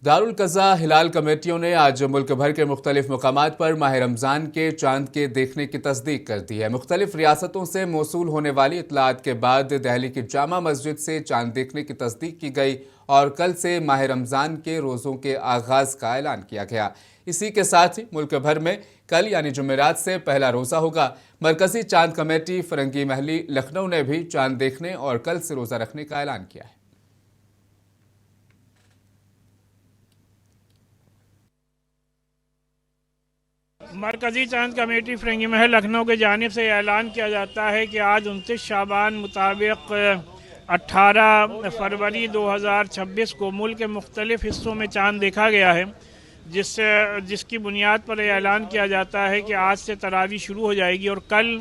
दारुल कज़ा हिलाल कमेटियों ने आज मुल्क भर के मुख्तलिफ मकामात पर माह रमज़ान के चांद के देखने की तस्दीक कर दी है। मुख्तलिफ रियासतों से मौसूल होने वाली इतलात के बाद दिल्ली की जामा मस्जिद से चांद देखने की तस्दीक की गई और कल से माह रमज़ान के रोज़ों के आगाज़ का ऐलान किया गया। इसी के साथ ही मुल्क भर में कल यानी जुमेरात से पहला रोज़ा होगा। मरकज़ी चांद कमेटी फरंगी महली लखनऊ ने भी चांद देखने और कल से रोज़ा रखने का ऐलान किया है। मरकज़ी चांद कमेटी फरंगी महल लखनऊ की जानिब से ऐलान किया जाता है कि आज 29 शाबान मुताबिक 18 फरवरी 2026 को मुल्क के मुख्तलिफ हिस्सों में चांद देखा गया है, जिसकी बुनियाद पर यह ऐलान किया जाता है कि आज से तरावी शुरू हो जाएगी और कल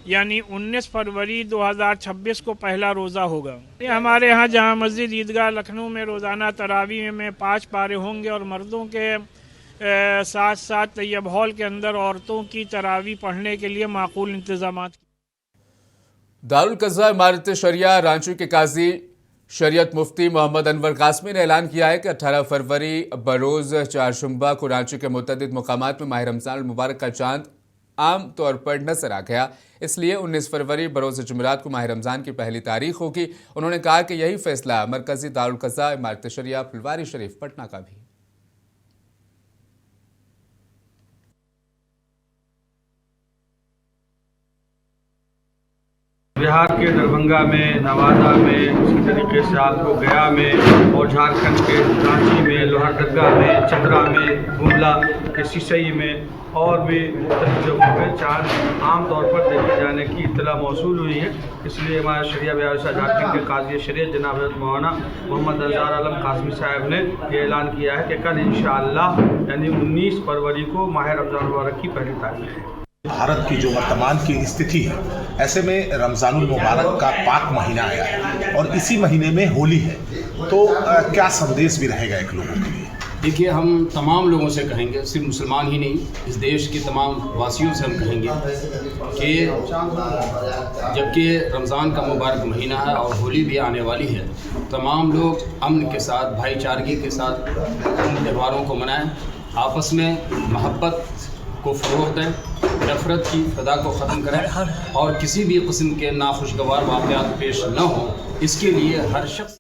यानी 19 फरवरी 2026 को पहला रोज़ा होगा। ये हमारे यहाँ जहाँ मस्जिद ईदगाह लखनऊ में रोज़ाना तरावी में 5 पारे होंगे और मर्दों के साथ साथ तैयब हॉल के अंदर औरतों की तरावी पढ़ने के लिए माकूल इंतजाम। दारुल कज़ा इमारत शरिया रांची के काजी शरीयत मुफ्ती मोहम्मद अनवर कासमी ने ऐलान किया है कि 18 फरवरी बरोज़ चारशंबा को रांची के मुतअद्दिद मकामात में माह रमज़ान मुबारक का चांद आम तौर पर नजर आ गया, इसलिए 19 फरवरी बरोज़ जुमेरात को माह रमज़ान की पहली तारीख होगी। उन्होंने कहा कि यही फैसला मरकज़ी दारुल कज़ा इमारत शरिया फुलवारी शरीफ पटना का भी। बिहार के दरभंगा में, नवादा में, उसी तरीके से आपको गया में और झारखंड के रांची में, लोहरदगा में, चतरा में, गुमला के सिसई में और भी मुख्तलिफ जगहों पर चांद आमतौर पर देखे जाने की इत्तला मौसूल हुई है। इसलिए हमारे शरिया व्यवस्था झारखंड के काजी शरीयत जनाब मौलाना मोहम्मद अज़हर आलम कासमी साहब ने ये ऐलान किया है कि कल इंशाअल्लाह यानी 19 फरवरी को माह रमज़ान मुबारक की पहली तारीख है। भारत की जो वर्तमान की स्थिति है, ऐसे में रमज़ानुल मुबारक का पाक महीना आया है और इसी महीने में होली है, तो क्या संदेश भी रहेगा एक लोगों के लिए? देखिए, हम तमाम लोगों से कहेंगे, सिर्फ मुसलमान ही नहीं, इस देश के तमाम वासियों से हम कहेंगे कि जबकि रमज़ान का मुबारक महीना है और होली भी आने वाली है, तमाम लोग अमन के साथ, भाईचारगी के साथ इन त्योहारों को मनाएं, आपस में मोहब्बत को फ़रोग़ दें, नफ़रत की फ़दा को ख़त्म करें और किसी भी किस्म के नाखुशगवार वाक़यात पेश न हो, इसके लिए हर शख्स।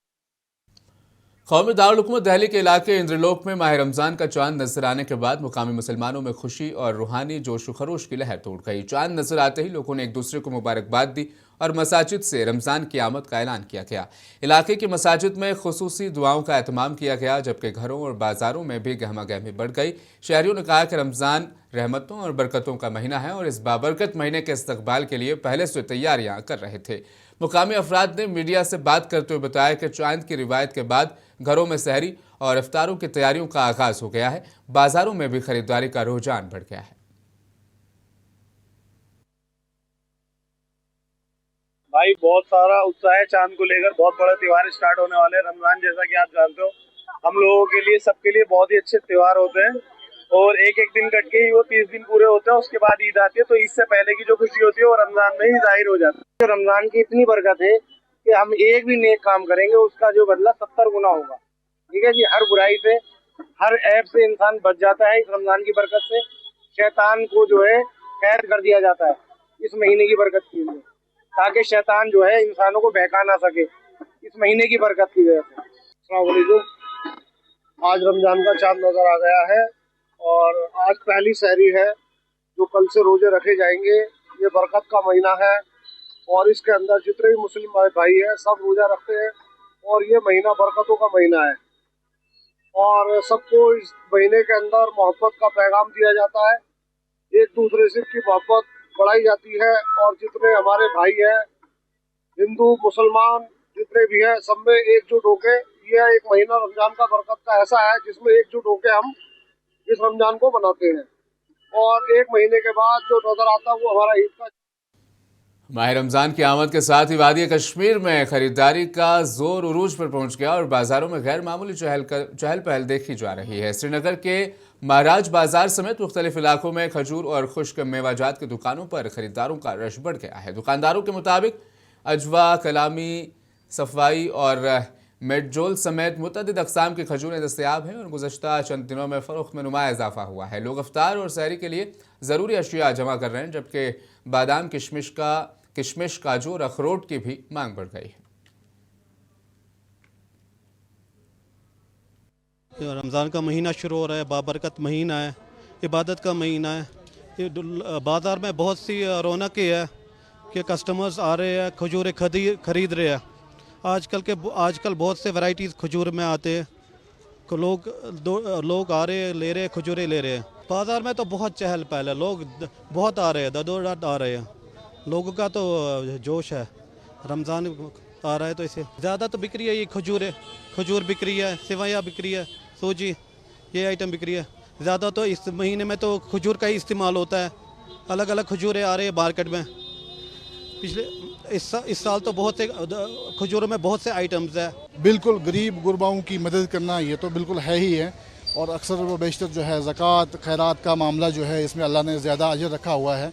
कौमी दारुल हुकूमत दिल्ली के इलाके इंद्रलोक में माह रमज़ान का चांद नजर आने के बाद मुकामी मुसलमानों में खुशी और रूहानी जोश व खरोश की लहर तोड़ गई। चांद नजर आते ही लोगों ने एक दूसरे को मुबारकबाद दी और मसाजिद से रमज़ान की आमद का ऐलान किया गया। इलाके की मसाजिद में खुसूसी दुआओं का एहतमाम किया गया, जबकि घरों और बाज़ारों में भी गहमा गहमी बढ़ गई। शहरियों ने कहा कि रमज़ान रहमतों और बरकतों का महीना है और इस बाबरकत महीने के इस्तकबाल के लिए पहले से तैयारियां कर रहे थे। मुकामी अफराद ने मीडिया से बात करते हुए बताया कि चांद की रिवायत के बाद घरों में सहरी और इफ्तारों की तैयारियों का आगाज हो गया है। बाजारों में भी खरीदारी का रुझान बढ़ गया है। भाई बहुत सारा उत्साह है चांद को लेकर। बहुत बड़ा त्योहार स्टार्ट होने वाले हैं। रमजान जैसा कि आप जानते हो हम लोगों के लिए, सबके लिए बहुत ही अच्छे त्योहार होते हैं और एक एक दिन कट के ही वो 30 दिन पूरे होते हैं। उसके बाद ईद आती है, तो ईद से पहले की जो खुशी होती है वो रमजान में ही जाहिर हो जाती है। रमजान की इतनी बरकत है कि हम एक भी नेक काम करेंगे उसका जो बदला 70 गुना होगा। ठीक है जी, हर बुराई से, हर ऐब से इंसान बच जाता है। इस रमजान की बरकत से शैतान को जो है कैद कर दिया जाता है इस महीने की बरकत के लिए, ताकि शैतान जो है इंसानों को बहका ना सके इस महीने की बरकत की वजह से। अस्सलाम वालेकुम। आज रमजान का चांद नजर आ गया है और आज पहली सहरी है जो कल से रोजे रखे जाएंगे। ये बरकत का महीना है और इसके अंदर जितने भी मुस्लिम भाई हैं सब रोजा रखते हैं और ये महीना बरकतों का महीना है और सबको इस महीने के अंदर मोहब्बत का पैगाम दिया जाता है। एक दूसरे से की मोहब्बत बढ़ाई जाती है और जितने हमारे भाई हैं, हिंदू मुसलमान जितने भी हैं, सब में एकजुट होके ये एक महीना रमजान का बरकत का ऐसा है जिसमें एकजुट होके हम इस रमजान को मनाते हैं और एक महीने के बाद जो नजर आता है वो हमारा ईद का। माह रमज़ान की आमद के साथ ही वादी कश्मीर में खरीदारी का जोर उरूज पर पहुंच गया और बाजारों में गैर मामूली चहल पहल देखी जा रही है। श्रीनगर के महाराज बाजार समेत मुख्तलिफ इलाकों में खजूर और खुश्क मेवाजात की दुकानों पर खरीदारों का रश बढ़ गया है। दुकानदारों के मुताबिक अजवा, कलामी, सफाई और मेडजोल समेत मुतअद्दिद अक़साम की खजूरें दस्तयाब हैं और गुज़श्ता चंद दिनों में फ़रोख्त में नुमाया इजाफा हुआ है। लोग इफ्तार और सहरी के लिए ज़रूरी अशिया जमा कर रहे हैं, जबकि बादाम, किशमिश, काजू और अखरोट की भी मांग बढ़ गई है। रमज़ान का महीना शुरू हो रहा है, बाबरकत महीना है, इबादत का महीना है। ये बाज़ार में बहुत सी रौनक है कि कस्टमर्स आ रहे हैं, खजूरें खरीद रहे हैं। आजकल बहुत से वैरायटीज़ खजूर में आते हैं, लोग आ रहे हैं, ले रहे हैं, खजूरें ले रहे हैं। बाज़ार में तो बहुत चहल पहल है, लोग बहुत आ रहे हैं, दरदोरात आ रहे हैं। लोगों का तो जोश है, रमज़ान आ रहा है तो इसे ज़्यादा तो बिक्री है। ये खजूर बिक रही है, सेवइयाँ बिक रही है, सूजी, ये आइटम बिक रही है ज़्यादा। तो इस महीने में तो खजूर का ही इस्तेमाल होता है। अलग अलग खजूरें आ रही है मार्केट में। इस साल तो बहुत से खजूरों में बहुत से आइटम्स है। बिल्कुल गरीब गुरबाओं की मदद करना ये तो बिल्कुल है ही है, और अक्सर व बेशतर जो है ज़कात खैरात का मामला जो है इसमें अल्लाह ने ज़्यादा अजर रखा हुआ है।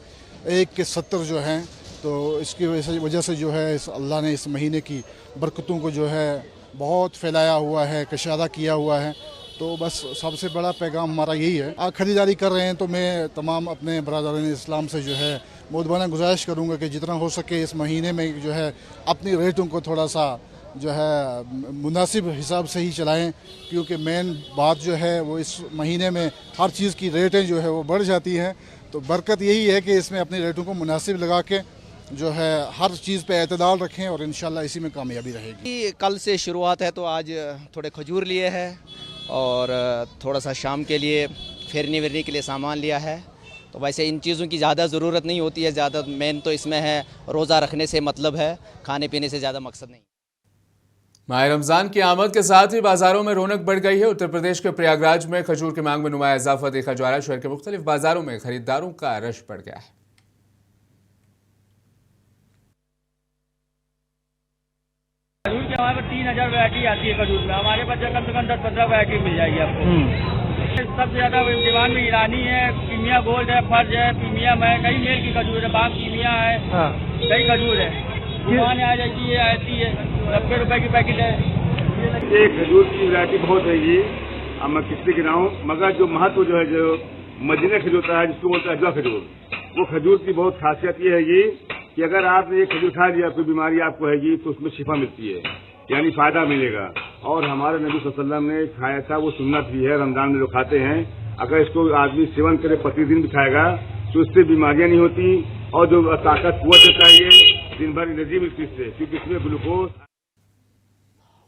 1 के 70 जो हैं, तो इसकी वजह से जो है अल्लाह ने इस महीने की बरकतों को जो है बहुत फैलाया हुआ है, कशादा किया हुआ है। तो बस सबसे बड़ा पैगाम हमारा यही है। ख़रीदारी कर रहे हैं तो मैं तमाम अपने बरादरान इस्लाम से जो है मुदबाना गुजारिश करूँगा कि जितना हो सके इस महीने में जो है अपनी रेटों को थोड़ा सा जो है मुनासिब हिसाब से ही चलाएं, क्योंकि मेन बात जो है वो इस महीने में हर चीज़ की रेटें जो है वो बढ़ जाती हैं। तो बरकत यही है कि इसमें अपनी रेटों को मुनासिब लगा के जो है हर चीज़ पे एतदाल रखें, और इंशाल्लाह इसी में कामयाबी रहेगी। कल से शुरुआत है तो आज थोड़े खजूर लिए है और थोड़ा सा शाम के लिए फेरने वेरने के लिए सामान लिया है। तो वैसे इन चीज़ों की ज़्यादा ज़रूरत नहीं होती है, ज़्यादा मेन तो इसमें है रोज़ा रखने से मतलब है, खाने पीने से ज़्यादा मकसद नहीं। माह रमज़ान की आमद के साथ ही बाजारों में रौनक बढ़ गई है। उत्तर प्रदेश के प्रयागराज में खजूर की मांग में नुमाया इजाफा देखा जा रहा है। शहर के मुख्तलिफ बाजारों में खरीदारों का रश बढ़ गया है। खजूर की हमारे पास 3000 वैरायटी आती है खजूर में। हमारे पास कम से कम 10-15 वैरायटी मिल जाएगी आपको। सबसे ज्यादा डिमांड में ईरानी है, पीमिया गोल्ड है, फर्ज है, प्रीमियम है, कई मेल की खजूर है, बाग पीमिया है, कई खजूर है। दुकान आ जाती है, आती है 90 रुपए की पैकेट है। ये खजूर की वैरायटी बहुत है ये, अब मैं किससे गिनाऊं, मगर जो महत्व जो है, जो मदीना खजूर होता है जिसको बोलते हैं अजवा खजूर, वो खजूर की बहुत खासियत ये है ये कि अगर आपने ये खजूर खा लिया, कोई बीमारी आपको हैगी तो उसमें शिफा मिलती है, यानी फायदा मिलेगा। और हमारे नबी सल्लल्लाहु अलैहि वसल्लम ने खाया था, वो सुन्नत भी है, रमजान में लोग खाते हैं। अगर इसको आदमी सेवन करे, प्रतिदिन भी खाएगा तो इससे बीमारियां नहीं होती, और जो ताकत कुव्वत देता है ये दिन भर एनर्जी मिलती इससे, क्योंकि इसमें ग्लूकोज।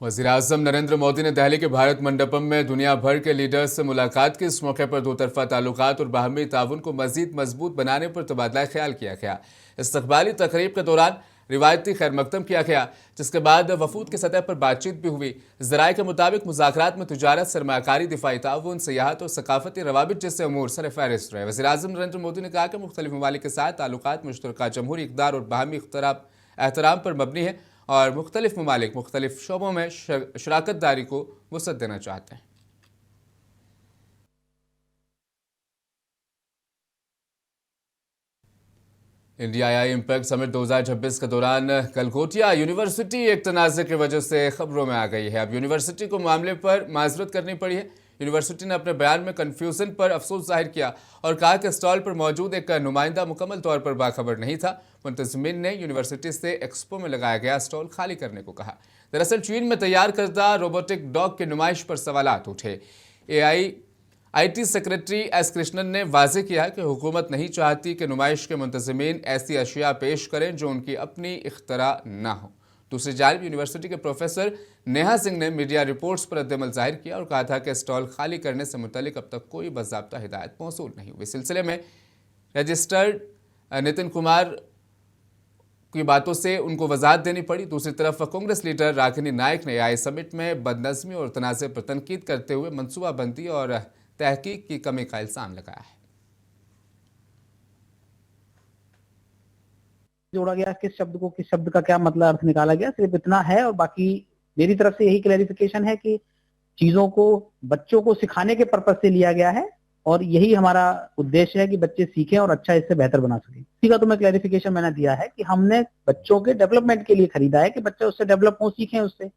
वज़ीर-ए-आज़म नरेंद्र मोदी ने दिल्ली के भारत मंडपम में दुनिया भर के लीडर्स से मुलाकात की। इस मौके पर दो तरफा ताल्लुकात और बाहमी ताउन को मजीद मजबूत बनाने पर तबादला ख्याल किया गया। इस्तकबाली तकरीब के दौरान रिवायती खैर मकदम किया गया, जिसके बाद वफूद की सतह पर बातचीत भी हुई। ज़राए के मुताबिक मुज़ाकरात में तिजारत, सरमायाकारी, दिफाई ताउन, सियाहत और सकाफती रवाबित जैसे अमूर सरफ़हरिस्त रहे। वज़ीर-ए-आज़म नरेंद्र मोदी ने कहा कि मुख्तलिफ ममालिक के साथ ताल्लुकात मुश्तरका जमहूरी इक़्तिदार और बाहमी एहतराम पर मबनी है, और मुख्तलिफ ममालिक मुख्तलिफ शोबों में शराकत दारी को वसअत देना चाहते हैं। इंडिया AI इम्पैक्ट समिट 2026 के दौरान गलगोटिया यूनिवर्सिटी एक तनाज़े की वजह से खबरों में आ गई है। अब यूनिवर्सिटी को मामले पर माजरत करनी पड़ी है। यूनिवर्सिटी ने अपने बयान में कन्फ्यूजन पर अफसोस जाहिर किया और कहा कि स्टॉल पर मौजूद एक नुमाइंदा मुकम्मल तौर पर बाखबर नहीं था। मुंतज़िमीन ने यूनिवर्सिटी से एक्सपो में लगाया गया स्टॉल खाली करने को कहा। दरअसल चीन में तैयार करदा रोबोटिक डॉग की नुमाइश पर सवालात उठे। IT सेक्रेटरी S कृष्णन ने वाज़ेह किया कि हुकूमत नहीं चाहती कि नुमाइश के मुंतज़िमीन ऐसी अशिया पेश करें जो उनकी अपनी इख्तरा ना हो। दूसरी जानिब यूनिवर्सिटी के प्रोफेसर नेहा सिंह ने मीडिया रिपोर्ट्स पर रद्द-ए-अमल जाहिर किया और कहा था कि स्टॉल खाली करने से मुतल्लिक अब तक कोई बाज़ाब्ता हिदायत मौसूल नहीं हुई। सिलसिले में रजिस्टर्ड नितिन कुमार की बातों से उनको वजाहत देनी पड़ी। दूसरी तरफ कांग्रेस लीडर रागिनी नायक ने AI समिट में बदनज़मी और तनाज़े पर तनकीद करते हुए मनसूबाबंदी और तहकीक की कमी का इल्ज़ाम लगाया है। जोड़ा गया, किस शब्द को किस शब्द का क्या मतलब अर्थ निकाला गया, सिर्फ इतना है। और बाकी मेरी तरफ से यही क्लैरिफिकेशन है कि चीजों को बच्चों को सिखाने के पर्पज से लिया गया है और यही हमारा उद्देश्य है कि बच्चे सीखें और अच्छा इससे बेहतर बना सकें। इसी का तो मैं क्लैरिफिकेशन मैंने दिया है कि हमने बच्चों के डेवलपमेंट के लिए खरीदा है कि बच्चे उससे डेवलप हो, सीखें उससे।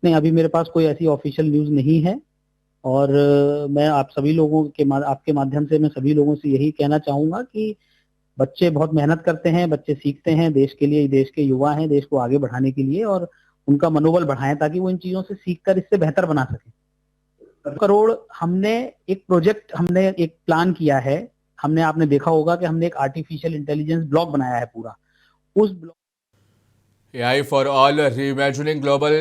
नहीं, अभी मेरे पास कोई ऐसी ऑफिशियल न्यूज नहीं है और मैं आप सभी लोगों के आपके माध्यम से मैं सभी लोगों से यही कहना चाहूंगा कि बच्चे बहुत मेहनत करते हैं, बच्चे सीखते हैं देश के लिए, देश के युवा हैं, देश को आगे बढ़ाने के लिए, और उनका मनोबल बढ़ाएं ताकि वो इन चीजों से सीखकर इससे बेहतर बना सकें। करोड़ हमने एक प्रोजेक्ट, हमने एक प्लान किया है। हमने, आपने देखा होगा कि हमने एक आर्टिफिशियल इंटेलिजेंस ब्लॉक बनाया है पूरा। उस block AI for all reimagining global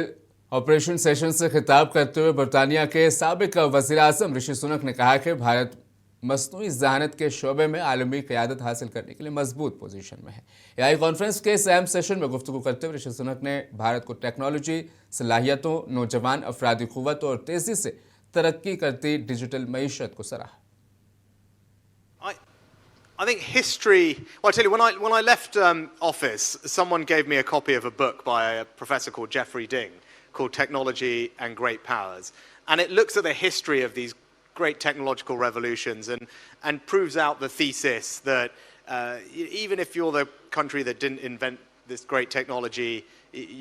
operation session से खिताब करते हुए बरतानिया के साबिक वज़ीर आज़म ऋषि सुनक ने कहा कि भारत मसनूई ज़हानत के शोबे में आलमी क़यादत हासिल करने के लिए मजबूत पोजीशन में है। AI कॉन्फ्रेंस के इस अहम सेशन में गुफ्तगू करते हुए ऋषि सुनक ने भारत को टेक्नोलॉजी, सलाहियतों, नौजवान अफरादी क़ुव्वत और तेज़ी से तरक्की करती डिजिटल मईशत को सराहा। I think history, well, I tell you, when I left office, someone gave me a copy of a book by a professor called Geoffrey Ding called Technology and Great Powers. And it looks at the history of these great technological revolutions and proves out the thesis that even if you're the country that didn't invent this great technology,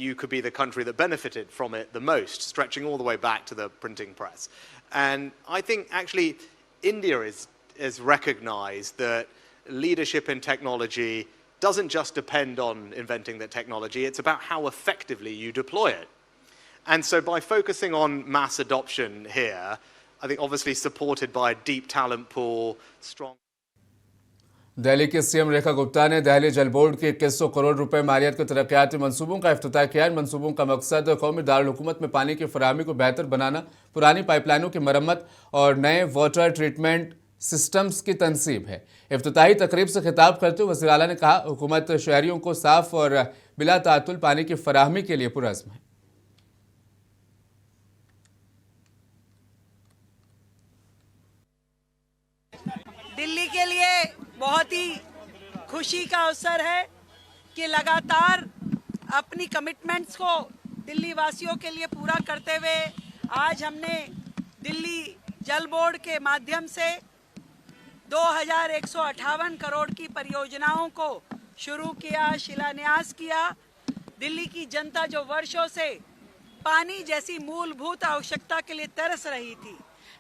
you could be the country that benefited from it the most, stretching all the way back to the printing press. And I think actually India is recognized that leadership in technology doesn't just depend on inventing the technology, it's about how effectively you deploy it. And so by focusing on mass adoption here, I think obviously supported by a deep talent pool, strong... Delhi की CM Rekha Gupta ने दिल्ली जल board के 2100 करोड़ रुपए मालियत के तरक्याती मंसूबों का इफ्तिताह किया। इन मंसूबों का मकसद कौमी दारुल-हुकूमत में पानी की फराहमी को बेहतर बनाना, पुरानी पाइपलाइनों की मरम्मत और नए वाटर ट्रीटमेंट सिस्टम्स की तनसीब है। इफ्तिताही तकरीब से खिताब करते हुए वज़ीर आला ने कहा, हुकूमत शहरियों को साफ और बिला ताअत्तुल पानी की फराहमी के लिए पुरअज़्म है। दिल्ली के लिए बहुत ही खुशी का अवसर है कि लगातार अपनी कमिटमेंट्स को दिल्ली वासियों के लिए पूरा करते हुए आज हमने दिल्ली जल बोर्ड के माध्यम से 2158 करोड़ की परियोजनाओं को शुरू किया, शिलान्यास किया। दिल्ली की जनता जो वर्षों से पानी जैसी मूलभूत आवश्यकता के लिए तरस रही थी,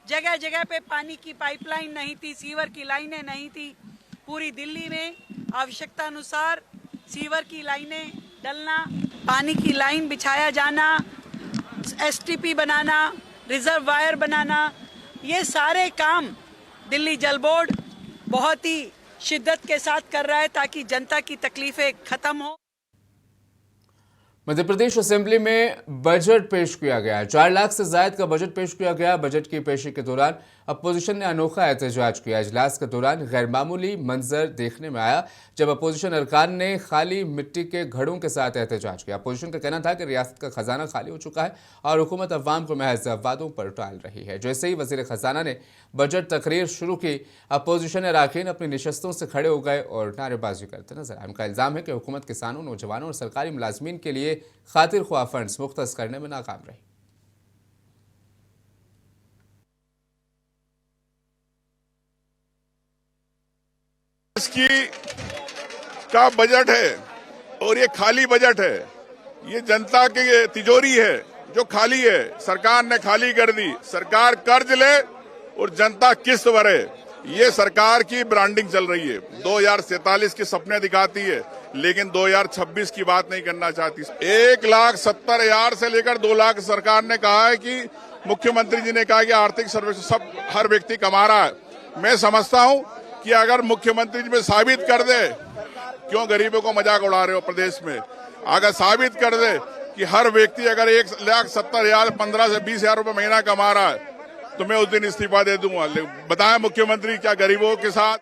जगह जगह पे पानी की पाइपलाइन नहीं थी, सीवर की लाइनें नहीं थी, पूरी दिल्ली में आवश्यकता अनुसार सीवर की लाइनें डलना, पानी की लाइन बिछाया जाना, STP बनाना, रिजर्वायर बनाना, ये सारे काम दिल्ली जल बोर्ड बहुत ही शिद्दत के साथ कर रहा है ताकि जनता की तकलीफें खत्म हो। मध्य प्रदेश असेंबली में बजट पेश किया गया। 4 लाख से ज्यादा का बजट पेश किया गया। बजट की पेशी के दौरान अपोजिशन ने अनोखा एहतजाज किया। इजलास के दौरान गैरमामूली मंजर देखने में आया जब अपोजिशन अरकान ने खाली मिट्टी के घड़ों के साथ एहतजाज किया। अपोजिशन का कहना था कि रियासत का खजाना खाली हो चुका है और हुकूमत अवाम को महज वादों पर टाल रही है। जैसे ही वजीर खजाना ने बजट तकरीर शुरू की, अपोजिशन अरकान अपनी नशस्तों से खड़े हो गए और नारेबाजी करते नजर आए। उनका इल्जाम है कि हुकूमत किसानों, नौजवानों और सरकारी मुलाजमीन के लिए खातिर ख्वाह फंड्स मुख्तस करने में नाकाम रही। इसकी का बजट है और ये खाली बजट है, ये जनता की तिजोरी है जो खाली है, सरकार ने खाली कर दी। सरकार कर्ज ले और जनता किस्त भरे, ये सरकार की ब्रांडिंग चल रही है। 2047 के सपने दिखाती है लेकिन 2026 की बात नहीं करना चाहती। 1,70,000 से लेकर 2 लाख सरकार ने कहा है कि मुख्यमंत्री जी ने कहा कि आर्थिक सर्वेक्षण सब हर व्यक्ति कमा रहा है। मैं समझता हूं कि अगर मुख्यमंत्री जी में साबित कर दे, क्यों गरीबों को मजाक उड़ा रहे हो प्रदेश में, अगर साबित कर दे कि हर व्यक्ति अगर 1,70,000 15 से 20,000 रुपए महीना कमा रहा है तो मैं उस दिन इस्तीफा दे दूंगा। बताएं मुख्यमंत्री क्या गरीबों के साथ